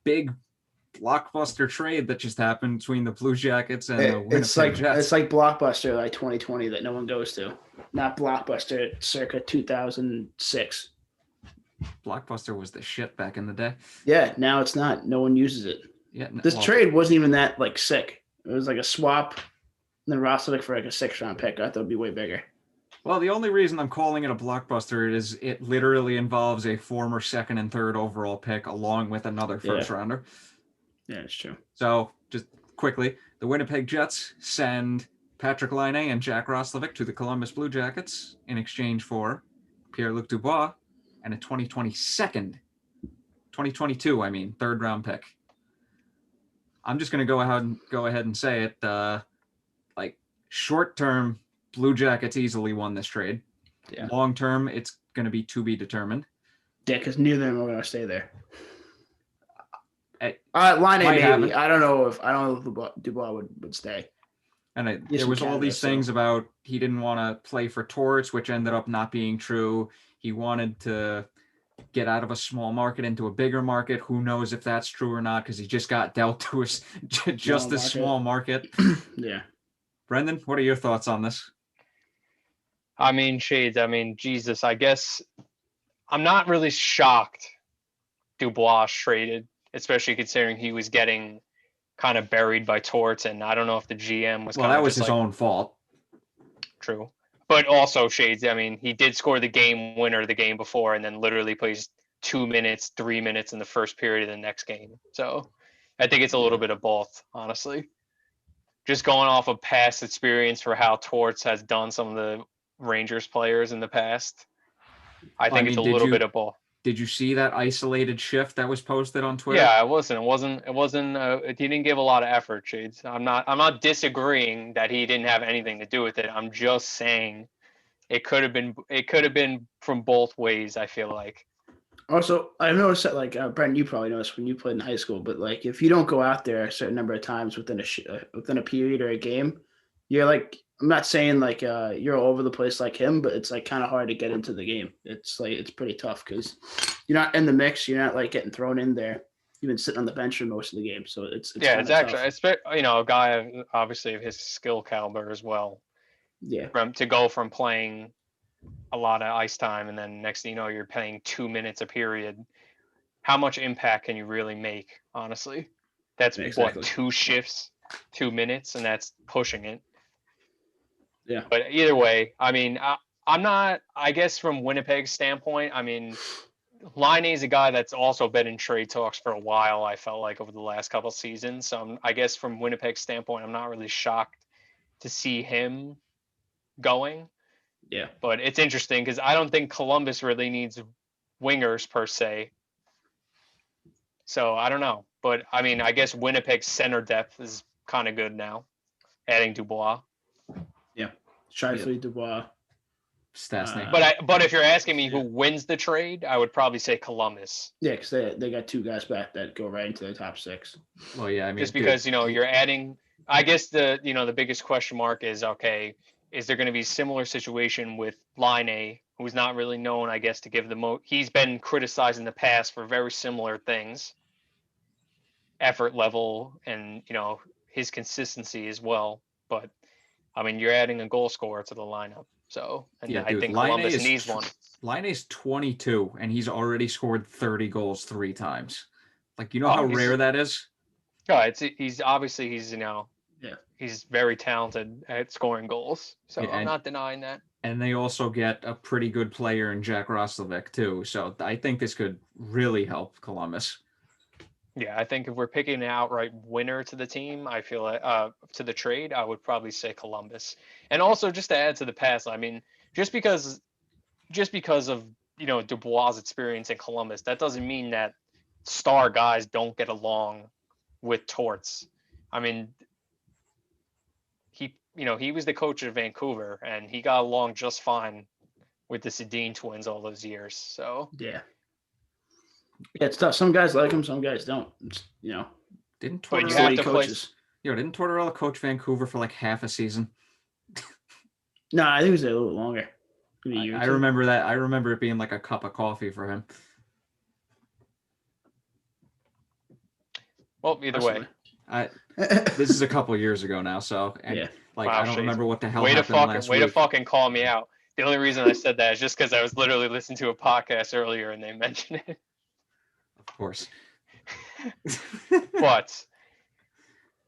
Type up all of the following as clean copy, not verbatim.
big blockbuster trade that just happened between the Blue Jackets and the It's Winnipeg Jets. it's like Blockbuster, like 2020, that no one goes to. Not Blockbuster, circa 2006. Blockbuster was the shit back in the day. Yeah, now it's not. No one uses it. Yeah, This trade wasn't even that like sick. It was like a swap, and then Roslovic for like a 6th-round pick. I thought it'd be way bigger. Well, the only reason I'm calling it a blockbuster is it literally involves a former 2nd and 3rd overall pick along with another first rounder. Yeah, it's true. So just quickly, the Winnipeg Jets send Patrik Laine and Jack Roslovic to the Columbus Blue Jackets in exchange for Pierre Dubois and a 2022, 3rd-round pick. I'm just going to go ahead and say it. Like short term, Blue Jackets easily won this trade. Yeah. Long term, it's going to be determined. Yeah, because neither of them are going to stay there. Laine maybe. I don't know if Dubois would stay. And there was all these things about he didn't want to play for Torts, which ended up not being true. He wanted to get out of a small market into a bigger market. Who knows if that's true or not, because he just got dealt to just a small market. Yeah. Brendan, what are your thoughts on this? I mean, Shades, Jesus, I guess I'm not really shocked Dubois traded, especially considering he was getting kind of buried by Torts, and I don't know if the GM was that was his own fault. True. But also, Shades, he did score the game winner the game before and then literally plays 2 minutes, 3 minutes in the first period of the next game. So I think it's a little bit of both, honestly. Just going off of past experience for how Torts has done some of the Rangers players in the past, I think it's a little bit of both. Did you see that isolated shift that was posted on Twitter? Yeah, it wasn't. He didn't give a lot of effort, Shades. I'm not disagreeing that he didn't have anything to do with it. I'm just saying it could have been from both ways, I feel like. Also, I've noticed that, like, Brent, you probably noticed when you played in high school, but like if you don't go out there a certain number of times within a period or a game, you're like, I'm not saying like you're all over the place like him, but it's like kind of hard to get into the game. It's like it's pretty tough because you're not in the mix. You're not like getting thrown in there. You've been sitting on the bench for most of the game, so it's actually a guy obviously of his skill caliber as well. Yeah. To go from playing a lot of ice time and then next thing you know you're playing 2 minutes a period. How much impact can you really make? Honestly, that's exactly. What, 2 shifts, 2 minutes, and that's pushing it. Yeah. But either way, I'm not, I guess from Winnipeg's standpoint, Laine is a guy that's also been in trade talks for a while, I felt like, over the last couple of seasons. So I guess from Winnipeg's standpoint, I'm not really shocked to see him going. Yeah. But it's interesting because I don't think Columbus really needs wingers per se. So I don't know. But I guess Winnipeg's center depth is kind of good now, adding Dubois. Yeah. Shifley, Dubois. Stastny. But if you're asking me who wins the trade, I would probably say Columbus. Yeah, because they got 2 guys back that go right into the top 6. Well, yeah, just because you're adding. I guess the biggest question mark is, okay, is there going to be a similar situation with Laine, who's not really known, I guess, to give the most. He's been criticized in the past for very similar things, effort level, and his consistency as well. But you're adding a goal scorer to the lineup. So, I think Columbus needs one. Laine's 22, and he's already scored 30 goals 3 times. Like, how rare that is? Yeah, he's very talented at scoring goals. So I'm not denying that. And they also get a pretty good player in Jack Roslovic, too. So I think this could really help Columbus. Yeah, I think if we're picking an outright winner to the team, I feel like to the trade, I would probably say Columbus. And also, just to add to the past, just because of Dubois' experience in Columbus, that doesn't mean that star guys don't get along with Torts. He was the coach of Vancouver, and he got along just fine with the Sedin twins all those years. So yeah. Yeah, it's tough. Some guys like him, some guys don't. Didn't Tortorella coach Vancouver for like half a season? No, I think it was a little longer. I remember that. I remember it being like a cup of coffee for him. Well, either way. This is a couple years ago now, so Yeah. like Wow, I don't remember what the hell way to happened fucking last way week. to fucking call me out. The only reason I said that is just because I was literally listening to a podcast earlier and they mentioned it. Of course. But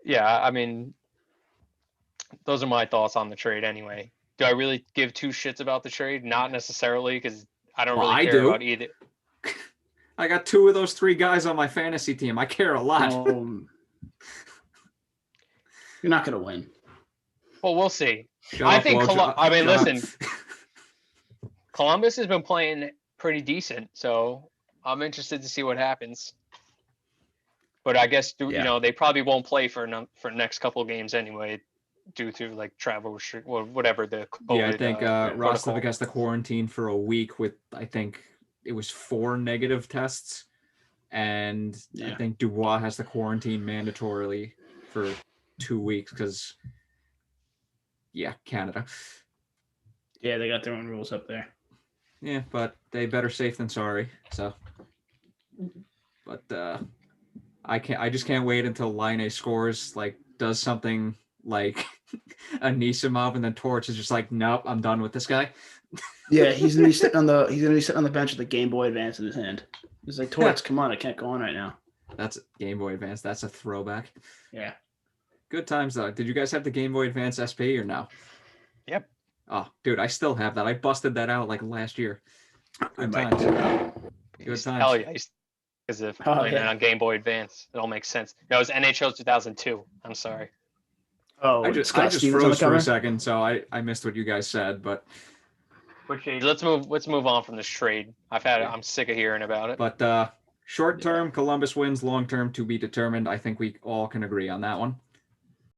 yeah, I mean, those are my thoughts on the trade anyway. Do I really give two shits about the trade? Not necessarily, because I don't really care about either. I got 2 of those 3 guys on my fantasy team. I care a lot. You're not gonna win. Well, we'll see. Listen. Columbus has been playing pretty decent, so I'm interested to see what happens. But I guess they probably won't play for next couple of games anyway, due to like travel or whatever the COVID, I think Roslovic has to quarantine for a week with, I think it was 4 negative tests, and I think Dubois has to quarantine mandatorily for 2 weeks because Canada. Yeah, they got their own rules up there. Yeah, but they better safe than sorry. So, but I just can't wait until Laine scores, like does something like Anisimov, and then Torch is just like, nope, I'm done with this guy. Yeah, he's gonna be sitting on the bench with the Game Boy Advance in his hand. He's like, Torch, come on, I can't go on right now. That's Game Boy Advance. That's a throwback. Yeah. Good times though. Did you guys have the Game Boy Advance SP or no? Yep. Oh, dude, I still have that. I busted that out like last year. Good times. Good times. Hell yeah. Because of playing it on Game Boy Advance. It all makes sense. No, it was NHL 2002. I'm sorry. Oh, I just froze for a second, so I missed what you guys said, but let's move on from this trade. I'm sick of hearing about it. But short term, Columbus wins. Long term, to be determined. I think we all can agree on that one.